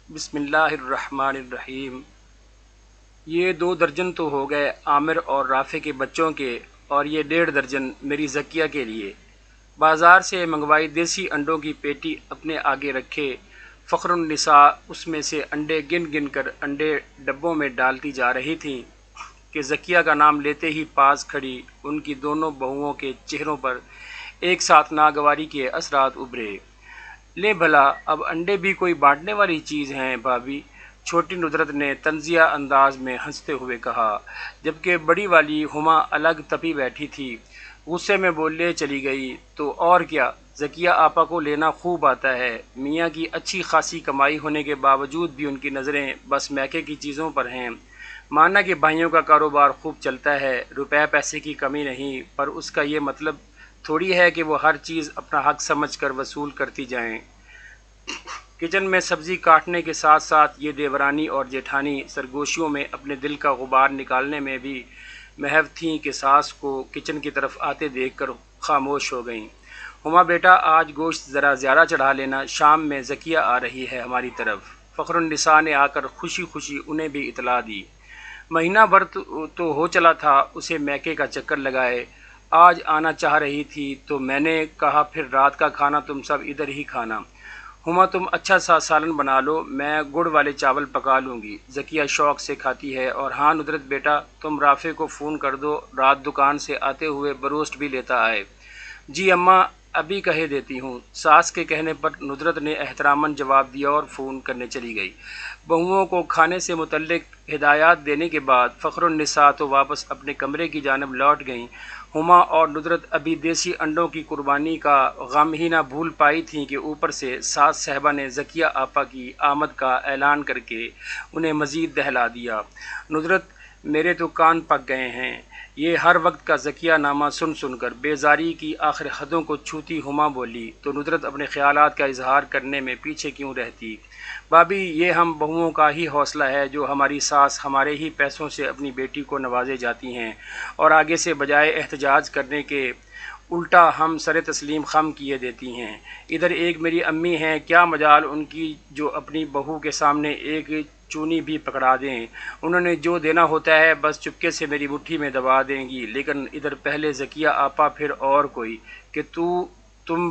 بسم اللہ الرحمن الرحیم۔ یہ 2 درجن تو ہو گئے عامر اور رافع کے بچوں کے، اور یہ 1.5 درجن میری زکیہ کے لیے۔ بازار سے منگوائی دیسی انڈوں کی پیٹی اپنے آگے رکھے فخر النساء اس میں سے انڈے گن گن کر انڈے ڈبوں میں ڈالتی جا رہی تھیں کہ زکیہ کا نام لیتے ہی پاس کھڑی ان کی دونوں بہوؤں کے چہروں پر ایک ساتھ ناگواری کے اثرات ابھرے۔ لے بھلا، اب انڈے بھی کوئی بانٹنے والی چیز ہیں بھابھی، چھوٹی ندرت نے طنزیہ انداز میں ہنستے ہوئے کہا، جبکہ بڑی والی ہما الگ تپی بیٹھی تھی۔ غصے میں بولے چلی گئی، تو اور کیا، زکیہ آپا کو لینا خوب آتا ہے۔ میاں کی اچھی خاصی کمائی ہونے کے باوجود بھی ان کی نظریں بس میکے کی چیزوں پر ہیں۔ مانا کہ بھائیوں کا کاروبار خوب چلتا ہے، روپے پیسے کی کمی نہیں، پر اس کا یہ مطلب تھوڑی ہے کہ وہ ہر چیز اپنا حق سمجھ کر وصول کرتی جائیں۔ کچن میں سبزی کاٹنے کے ساتھ ساتھ یہ دیورانی اور جیٹھانی سرگوشیوں میں اپنے دل کا غبار نکالنے میں بھی محو تھیں کہ ساس کو کچن کی طرف آتے دیکھ کر خاموش ہو گئیں۔ ہما بیٹا، آج گوشت ذرا زیادہ چڑھا لینا، شام میں زکیہ آ رہی ہے ہماری طرف۔ فخر النساء نے آ کر خوشی خوشی انہیں بھی اطلاع دی۔ مہینہ بھر تو ہو چلا تھا اسے میکے کا چکر لگائے، آج آنا چاہ رہی تھی تو میں نے کہا پھر رات کا کھانا تم سب ادھر ہی کھانا۔ ہما تم اچھا سا سالن بنا لو، میں گڑ والے چاول پکا لوں گی، زکیہ شوق سے کھاتی ہے۔ اور ہاں ندرت بیٹا، تم رافع کو فون کر دو، رات دکان سے آتے ہوئے بروسٹ بھی لیتا آئے۔ جی اماں، ابھی کہے دیتی ہوں، ساس کے کہنے پر ندرت نے احتراماً جواب دیا اور فون کرنے چلی گئی۔ بہوؤں کو کھانے سے متعلق ہدایات دینے کے بعد فخر النساء تو واپس اپنے کمرے کی جانب لوٹ گئیں۔ ہما اور ندرت ابھی دیسی انڈوں کی قربانی کا غم ہی نہ بھول پائی تھیں کہ اوپر سے ساس صاحبہ نے زکیہ آپا کی آمد کا اعلان کر کے انہیں مزید دہلا دیا۔ ندرت، میرے تو کان پک گئے ہیں یہ ہر وقت کا زکیہ نامہ سن سن کر۔ بیزاری کی آخر حدوں کو چھوتی ہما بولی تو ندرت اپنے خیالات کا اظہار کرنے میں پیچھے کیوں رہتی؟ بھابھی، یہ ہم بہوؤں کا ہی حوصلہ ہے جو ہماری ساس ہمارے ہی پیسوں سے اپنی بیٹی کو نوازے جاتی ہیں، اور آگے سے بجائے احتجاج کرنے کے الٹا ہم سر تسلیم خم کیے دیتی ہیں۔ ادھر ایک میری امی ہیں، کیا مجال ان کی جو اپنی بہو کے سامنے ایک چونی بھی پکڑا دیں۔ انہوں نے جو دینا ہوتا ہے بس چپکے سے میری مٹھی میں دبا دیں گی، لیکن ادھر پہلے زکیہ آپا پھر اور کوئی، کہ تم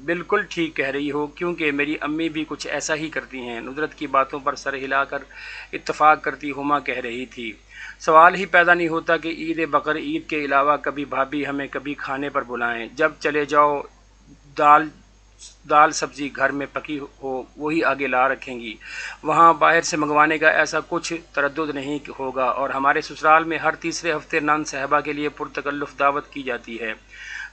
بالکل ٹھیک کہہ رہی ہو، کیونکہ میری امی بھی کچھ ایسا ہی کرتی ہیں۔ ندرت کی باتوں پر سر ہلا کر اتفاق کرتی ہما کہہ رہی تھی، سوال ہی پیدا نہیں ہوتا کہ عید بقر عید کے علاوہ کبھی بھابھی ہمیں کبھی کھانے پر بلائیں۔ جب چلے جاؤ دال سبزی گھر میں پکی ہو وہی آگے لا رکھیں گی، وہاں باہر سے منگوانے کا ایسا کچھ تردد نہیں ہوگا۔ اور ہمارے سسرال میں ہر تیسرے ہفتے نان صاحبہ کے لیے پرتکلف دعوت کی جاتی ہے۔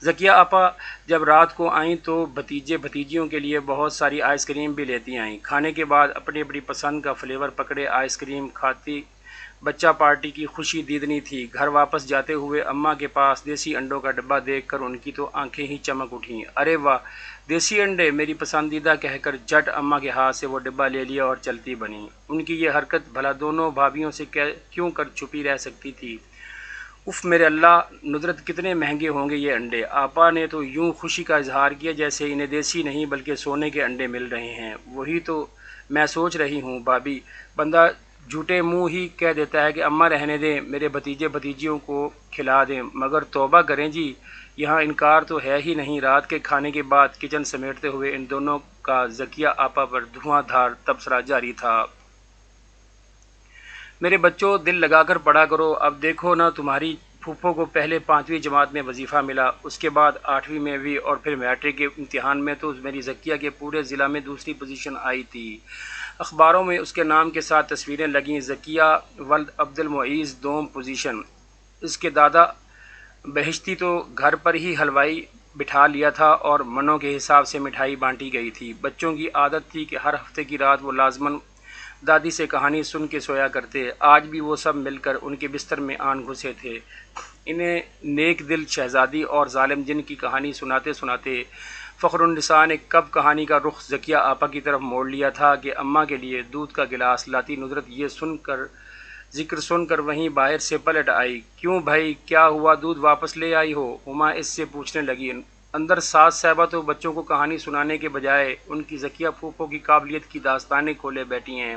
زکیہ آپا جب رات کو آئیں تو بھتیجے بھتیجیوں کے لیے بہت ساری آئس کریم بھی لیتی آئیں۔ کھانے کے بعد اپنی اپنی پسند کا فلیور پکڑے آئس کریم کھاتی بچہ پارٹی کی خوشی دیدنی تھی۔ گھر واپس جاتے ہوئے اماں کے پاس دیسی انڈوں کا ڈبہ دیکھ کر ان کی تو آنکھیں ہی چمک اٹھیں۔ ارے واہ، دیسی انڈے، میری پسندیدہ کہہ کر جھٹ اماں کے ہاتھ سے وہ ڈبہ لے لیا اور چلتی بنی۔ ان کی یہ حرکت بھلا دونوں بھابھیوں سے کیوں کر چھپی رہ سکتی تھی؟ اف میرے اللہ، ندرت کتنے مہنگے ہوں گے یہ انڈے! آپا نے تو یوں خوشی کا اظہار کیا جیسے انہیں دیسی نہیں بلکہ سونے کے انڈے مل رہے ہیں۔ وہی تو میں سوچ رہی ہوں بھابھی، بندہ جھوٹے منہ ہی کہہ دیتا ہے کہ اماں رہنے دیں، میرے بھتیجے بھتیجیوں کو کھلا دیں، مگر توبہ کریں جی، یہاں انکار تو ہے ہی نہیں۔ رات کے کھانے کے بعد کچن سمیٹتے ہوئے ان دونوں کا زکیہ آپا پر دھواں دھار تبصرہ جاری تھا۔ میرے بچوں، دل لگا کر پڑھا کرو، اب دیکھو نا، تمہاری پھوپھو کو پہلے 5ویں جماعت میں وظیفہ ملا، اس کے بعد 8ویں میں بھی، اور پھر میٹرک کے امتحان میں تو میری زکیہ کے پورے ضلع میں دوسری پوزیشن آئی تھی۔ اخباروں میں اس کے نام کے ساتھ تصویریں لگیں، زکیہ ولد عبد المعیز دوم پوزیشن۔ اس کے دادا بہشتی تو گھر پر ہی حلوائی بٹھا لیا تھا اور منوں کے حساب سے مٹھائی بانٹی گئی تھی۔ بچوں کی عادت تھی کہ ہر ہفتے کی رات وہ لازماً دادی سے کہانی سن کے سویا کرتے۔ آج بھی وہ سب مل کر ان کے بستر میں آن گھسے تھے۔ انہیں نیک دل شہزادی اور ظالم جن کی کہانی سناتے سناتے فخر النساء نے کب کہانی کا رخ زکیہ آپا کی طرف موڑ لیا تھا کہ اماں کے لیے دودھ کا گلاس لاتی ندرت یہ ذکر سن کر وہیں باہر سے پلٹ آئی۔ کیوں بھائی، کیا ہوا، دودھ واپس لے آئی ہو؟ ہما اس سے پوچھنے لگی۔ اندر ساس صاحبہ تو بچوں کو کہانی سنانے کے بجائے ان کی ذکیہ پھوپھو کی قابلیت کی داستانیں کھولے بیٹھی ہیں،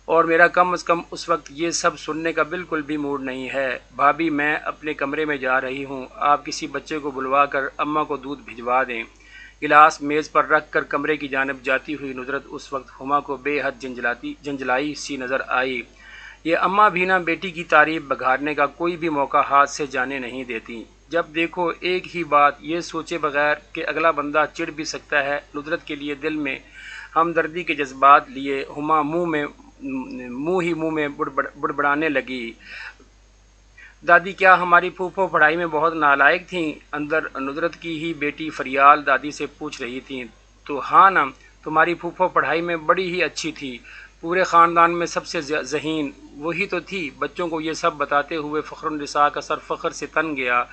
اور میرا کم از کم اس وقت یہ سب سننے کا بالکل بھی موڈ نہیں ہے۔ بھابھی میں اپنے کمرے میں جا رہی ہوں، آپ کسی بچے کو بلوا کر اماں کو دودھ بھجوا دیں۔ گلاس میز پر رکھ کر کمرے کی جانب جاتی ہوئی ندرت اس وقت ہما کو بے حد جنجلائی سی نظر آئی۔ یہ اماں بھی نہ بیٹی کی تعریف بگھارنے کا کوئی بھی موقع ہاتھ سے جانے نہیں دیتی۔ جب دیکھو ایک ہی بات، یہ سوچے بغیر کہ اگلا بندہ چڑ بھی سکتا ہے، ندرت کے لیے دل میں ہمدردی کے جذبات لیے ہما منہ میں بڑبڑانے لگی۔ دادی کیا ہماری پھوپھو پڑھائی میں بہت نالائق تھیں؟ اندر ندرت کی ہی بیٹی فریال دادی سے پوچھ رہی تھیں۔ تو ہاں نا، تمہاری پھوپھو پڑھائی میں بڑی ہی اچھی تھی، پورے خاندان میں سب سے ذہین وہی تو تھی۔ بچوں کو یہ سب بتاتے ہوئے فخر النساء کا سر فخر سے تن گیا۔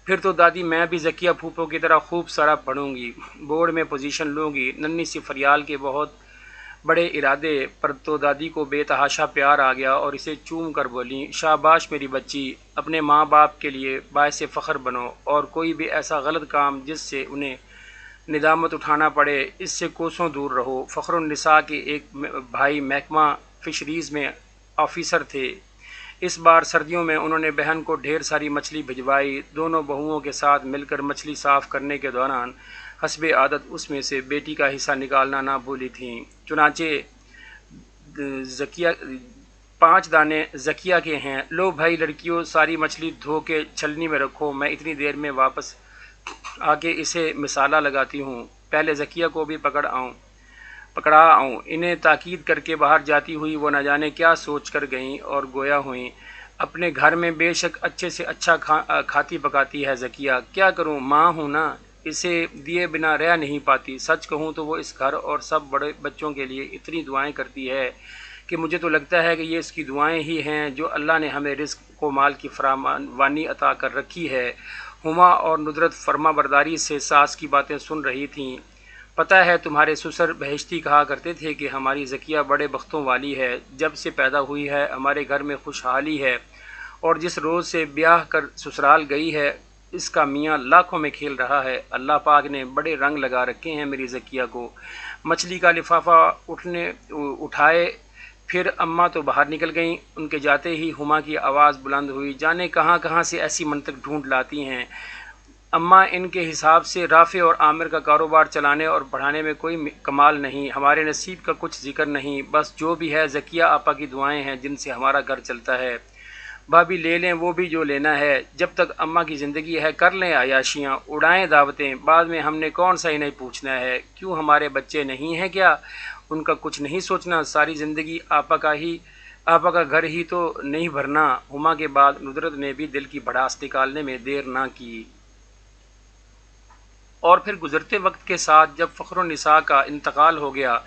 پھر تو دادی میں بھی ذکیہ پھوپھو کی طرح خوب سارا پڑھوں گی، بورڈ میں پوزیشن لوں گی۔ ننھی سی فریال کے بہت بڑے ارادے پر تو دادی کو بے تحاشا پیار آ گیا اور اسے چوم کر بولیں، شاباش میری بچی، اپنے ماں باپ کے لیے باعث فخر بنو، اور کوئی بھی ایسا غلط کام جس سے انہیں ندامت اٹھانا پڑے اس سے کوسوں دور رہو۔ فخر النساء کے ایک بھائی محکمہ فشریز میں آفیسر تھے۔ اس بار سردیوں میں انہوں نے بہن کو ڈھیر ساری مچھلی بھجوائی۔ دونوں بہوؤں کے ساتھ مل کر مچھلی صاف کرنے کے دوران حسب عادت اس میں سے بیٹی کا حصہ نکالنا نہ بھولی تھیں۔ چنانچہ 5 دانے ذکیہ کے ہیں، لو بھائی لڑکیوں ساری مچھلی دھو کے چھلنی میں رکھو، میں اتنی دیر میں واپس آ کے اسے مسالہ لگاتی ہوں، پہلے ذکیہ کو بھی پکڑا آؤں۔ انہیں تاکید کر کے باہر جاتی ہوئی وہ نہ جانے کیا سوچ کر گئیں اور گویا ہوئیں۔ اپنے گھر میں بے شک اچھے سے اچھا کھاتی پکاتی ہے ذکیہ، کیا کروں، ماں ہوں نا، اسے دیے بنا رہ نہیں پاتی۔ سچ کہوں تو وہ اس گھر اور سب بڑے بچوں کے لیے اتنی دعائیں کرتی ہے کہ مجھے تو لگتا ہے کہ یہ اس کی دعائیں ہی ہیں جو اللہ نے ہمیں رزق و مال کی فراوانی عطا کر رکھی ہے۔ ہما اور ندرت فرما برداری سے ساس کی باتیں سن رہی تھیں۔ پتہ ہے تمہارے سسر بہشتی کہا کرتے تھے کہ ہماری ذکیہ بڑے بختوں والی ہے، جب سے پیدا ہوئی ہے ہمارے گھر میں خوشحالی ہے، اور جس روز سے بیاہ کر سسرال گئی ہے اس کا میاں لاکھوں میں کھیل رہا ہے۔ اللہ پاک نے بڑے رنگ لگا رکھے ہیں میری ذکیہ کو۔ مچھلی کا لفافہ اٹھائے پھر اماں تو باہر نکل گئیں۔ ان کے جاتے ہی ہما کی آواز بلند ہوئی، جانے کہاں کہاں سے ایسی منطق ڈھونڈ لاتی ہیں اماں، ان کے حساب سے رافع اور عامر کا کاروبار چلانے اور بڑھانے میں کوئی کمال نہیں، ہمارے نصیب کا کچھ ذکر نہیں، بس جو بھی ہے ذکیہ آپا کی دعائیں ہیں جن سے ہمارا گھر چلتا ہے۔ بھابھی لے لیں وہ بھی جو لینا ہے، جب تک اماں کی زندگی ہے کر لیں عیاشیاں، اڑائیں دعوتیں، بعد میں ہم نے کون سا انہیں پوچھنا ہے، کیوں ہمارے بچے نہیں ہیں کیا، ان کا کچھ نہیں سوچنا، ساری زندگی آپا کا گھر ہی تو نہیں بھرنا۔ ہما کے بعد ندرت نے بھی دل کی بھڑاس نکالنے میں دیر نہ کی، اور پھر گزرتے وقت کے ساتھ جب فخر النساء کا انتقال ہو گیا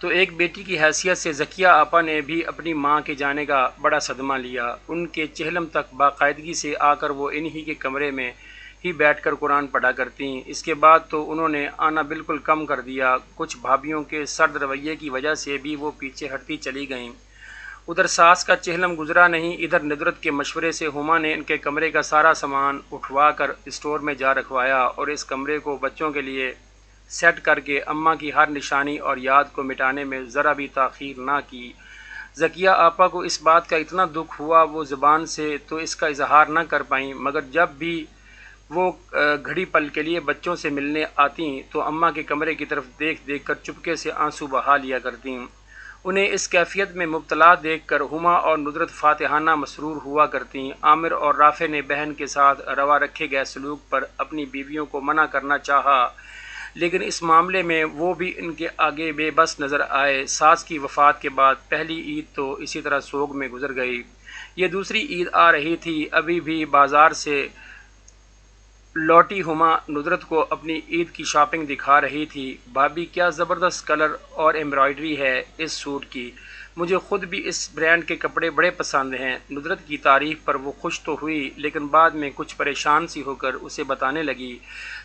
تو ایک بیٹی کی حیثیت سے ذکیہ آپا نے بھی اپنی ماں کے جانے کا بڑا صدمہ لیا۔ ان کے چہلم تک باقاعدگی سے آ کر وہ انہی کے کمرے میں ہی بیٹھ کر قرآن پڑھا کرتیں۔ اس کے بعد تو انہوں نے آنا بالکل کم کر دیا، کچھ بھابھیوں کے سرد رویے کی وجہ سے بھی وہ پیچھے ہٹتی چلی گئیں۔ ادھر ساس کا چہلم گزرا نہیں، ادھر ندرت کے مشورے سے ہما نے ان کے کمرے کا سارا سامان اٹھوا کر اسٹور میں جا رکھوایا اور اس کمرے کو بچوں کے لیے سیٹ کر کے اماں کی ہر نشانی اور یاد کو مٹانے میں ذرا بھی تاخیر نہ کی۔ ذکیہ آپا کو اس بات کا اتنا دکھ ہوا وہ زبان سے تو اس کا اظہار نہ کر پائیں، مگر جب بھی وہ گھڑی پل کے لیے بچوں سے ملنے آتیں تو اماں کے کمرے کی طرف دیکھ کر چپکے سے آنسو بہا لیا کرتیں۔ انہیں اس کیفیت میں مبتلا دیکھ کر ہما اور ندرت فاتحانہ مسرور ہوا کرتیں۔ عامر اور رافع نے بہن کے ساتھ روا رکھے گئے سلوک پر اپنی بیویوں کو منع کرنا چاہا، لیکن اس معاملے میں وہ بھی ان کے آگے بے بس نظر آئے۔ ساس کی وفات کے بعد پہلی عید تو اسی طرح سوگ میں گزر گئی۔ یہ دوسری عید آ رہی تھی، ابھی بھی بازار سے لوٹی ہما ندرت کو اپنی عید کی شاپنگ دکھا رہی تھی۔ بھابھی کیا زبردست کلر اور ایمبرائڈری ہے اس سوٹ کی، مجھے خود بھی اس برانڈ کے کپڑے بڑے پسند ہیں۔ ندرت کی تعریف پر وہ خوش تو ہوئی لیکن بعد میں کچھ پریشان سی ہو کر اسے بتانے لگی،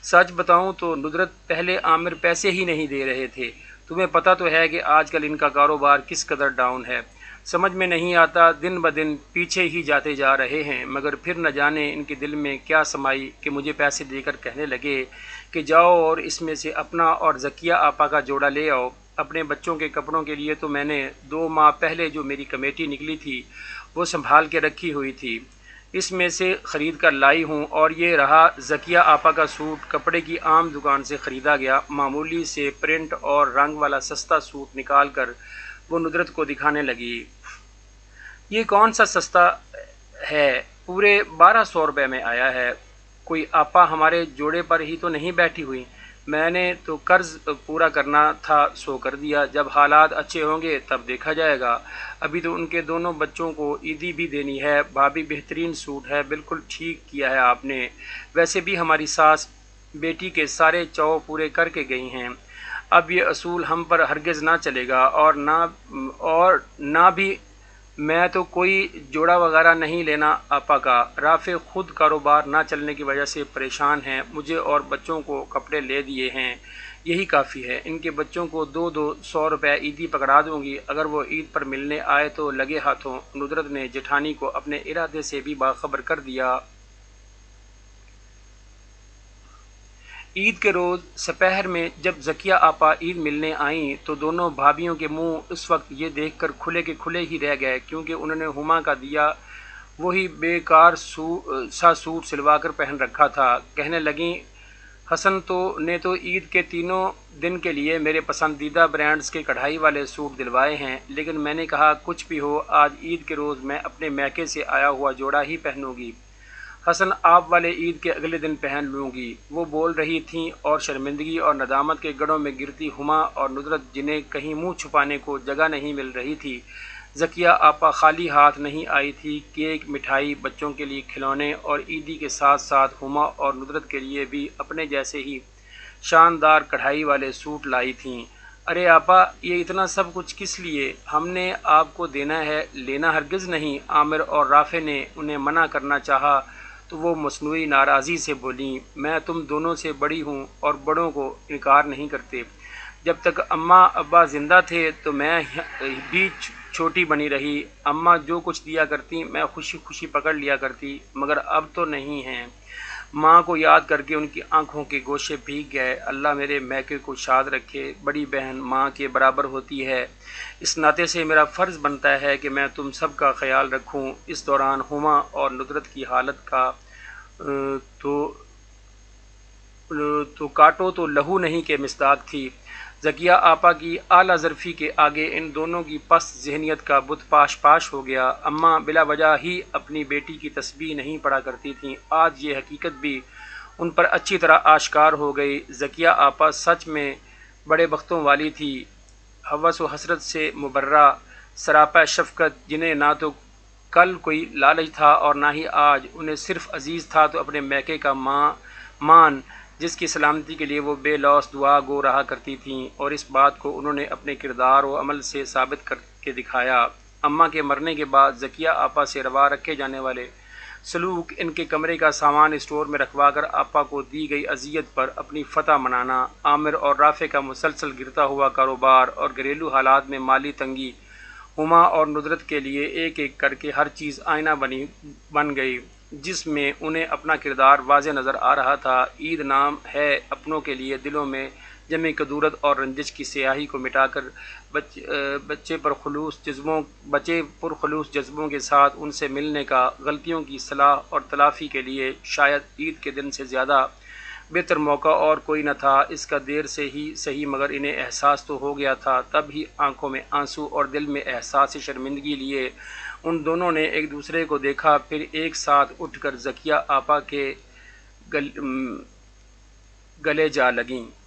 سچ بتاؤں تو ندرت پہلے عامر پیسے ہی نہیں دے رہے تھے، تمہیں پتہ تو ہے کہ آج کل ان کا کاروبار کس قدر ڈاؤن ہے، سمجھ میں نہیں آتا، دن بدن پیچھے ہی جاتے جا رہے ہیں، مگر پھر نہ جانے ان کے دل میں کیا سمائی کہ مجھے پیسے دے کر کہنے لگے کہ جاؤ اور اس میں سے اپنا اور ذکیہ آپا کا جوڑا لے آؤ۔ اپنے بچوں کے کپڑوں کے لیے تو میں نے 2 ماہ پہلے جو میری کمیٹی نکلی تھی وہ سنبھال کے رکھی ہوئی تھی، اس میں سے خرید کر لائی ہوں، اور یہ رہا ذکیہ آپا کا سوٹ، کپڑے کی عام دکان سے خریدا گیا، معمولی سے پرنٹ اور رنگ والا سستا سوٹ نکال کر وہ ندرت کو دکھانے لگی۔ یہ کون سا سستا ہے، پورے 1200 روپے میں آیا ہے، کوئی آپا ہمارے جوڑے پر ہی تو نہیں بیٹھی ہوئی؟ میں نے تو قرض پورا کرنا تھا سو کر دیا، جب حالات اچھے ہوں گے تب دیکھا جائے گا، ابھی تو ان کے دونوں بچوں کو عیدی بھی دینی ہے۔ بھابھی بہترین سوٹ ہے، بالکل ٹھیک کیا ہے آپ نے، ویسے بھی ہماری ساس بیٹی کے سارے چو پورے کر کے گئی ہیں، اب یہ اصول ہم پر ہرگز نہ چلے گا، اور نہ بھی میں تو کوئی جوڑا وغیرہ نہیں لینا آپا کا۔ رافع خود کاروبار نہ چلنے کی وجہ سے پریشان ہیں، مجھے اور بچوں کو کپڑے لے دیے ہیں، یہی کافی ہے، ان کے بچوں کو 200 روپے عیدی پکڑا دوں گی، اگر وہ عید پر ملنے آئے تو لگے ہاتھوں۔ ندرت نے جٹھانی کو اپنے ارادے سے بھی باخبر کر دیا۔ عید کے روز سپہر میں جب ذکیہ آپا عید ملنے آئیں تو دونوں بھابھیوں کے منہ اس وقت یہ دیکھ کر کھلے کے کھلے ہی رہ گئے، کیونکہ انہوں نے ہما کا دیا وہی بیکار سا سوٹ سلوا کر پہن رکھا تھا۔ کہنے لگیں حسن نے تو عید کے تینوں دن کے لیے میرے پسندیدہ برانڈز کے کڑھائی والے سوٹ دلوائے ہیں، لیکن میں نے کہا کچھ بھی ہو، آج عید کے روز میں اپنے میکے سے آیا ہوا جوڑا ہی پہنوں گی، حسن آپ والے عید کے اگلے دن پہن لوں گی۔ وہ بول رہی تھیں اور شرمندگی اور ندامت کے گڑھوں میں گرتی ہما اور ندرت، جنہیں کہیں منہ چھپانے کو جگہ نہیں مل رہی تھی۔ ذکیہ آپا خالی ہاتھ نہیں آئی تھی، کیک، مٹھائی، بچوں کے لیے کھلونے اور عیدی کے ساتھ ساتھ ہما اور ندرت کے لیے بھی اپنے جیسے ہی شاندار کڑھائی والے سوٹ لائی تھیں۔ ارے آپا، یہ اتنا سب کچھ کس لیے؟ ہم نے آپ کو دینا ہے، لینا ہرگز نہیں۔ عامر اور رافع نے انہیں منع کرنا چاہا تو وہ مصنوعی ناراضی سے بولیں، میں تم دونوں سے بڑی ہوں اور بڑوں کو انکار نہیں کرتے، جب تک اماں ابا زندہ تھے تو میں بھی چھوٹی بنی رہی، اماں جو کچھ دیا کرتی میں خوشی خوشی پکڑ لیا کرتی، مگر اب تو نہیں ہیں۔ ماں کو یاد کر کے ان کی آنکھوں کے گوشے بھیگ گئے۔ اللہ میرے میکے کو شاد رکھے، بڑی بہن ماں کے برابر ہوتی ہے، اس ناطے سے میرا فرض بنتا ہے کہ میں تم سب کا خیال رکھوں۔ اس دوران ہما اور ندرت کی حالت کا تو کاٹو تو لہو نہیں کے مصداق تھی۔ ذکیہ آپا کی اعلیٰ ظرفی کے آگے ان دونوں کی پست ذہنیت کا بت پاش پاش ہو گیا۔ اماں بلا وجہ ہی اپنی بیٹی کی تسبیح نہیں پڑھا کرتی تھیں، آج یہ حقیقت بھی ان پر اچھی طرح آشکار ہو گئی۔ ذکیہ آپا سچ میں بڑے بختوں والی تھی، ہوس و حسرت سے مبرہ، سراپا شفقت، جنہیں نہ تو کل کوئی لالچ تھا اور نہ ہی آج، انہیں صرف عزیز تھا تو اپنے میکے کا مان، جس کی سلامتی کے لیے وہ بے لوث دعا گو رہا کرتی تھیں، اور اس بات کو انہوں نے اپنے کردار و عمل سے ثابت کر کے دکھایا۔ اماں کے مرنے کے بعد ذکیہ آپا سے روا رکھے جانے والے سلوک، ان کے کمرے کا سامان اسٹور میں رکھوا کر آپا کو دی گئی اذیت پر اپنی فتح منانا، عامر اور رافع کا مسلسل گرتا ہوا کاروبار اور گھریلو حالات میں مالی تنگی، ہما اور ندرت کے لیے ایک ایک کر کے ہر چیز آئینہ بن گئی جس میں انہیں اپنا کردار واضح نظر آ رہا تھا۔ عید نام ہے اپنوں کے لیے دلوں میں جمع کدورت اور رنجش کی سیاہی کو مٹا کر بچے پرخلوص جذبوں کے ساتھ ان سے ملنے کا، غلطیوں کی اصلاح اور تلافی کے لیے شاید عید کے دن سے زیادہ بہتر موقع اور کوئی نہ تھا۔ اس کا دیر سے ہی صحیح مگر انہیں احساس تو ہو گیا تھا، تب ہی آنکھوں میں آنسو اور دل میں احساس شرمندگی لیے ان دونوں نے ایک دوسرے کو دیکھا، پھر ایک ساتھ اٹھ کر ذکیہ آپا کے گلے جا لگیں۔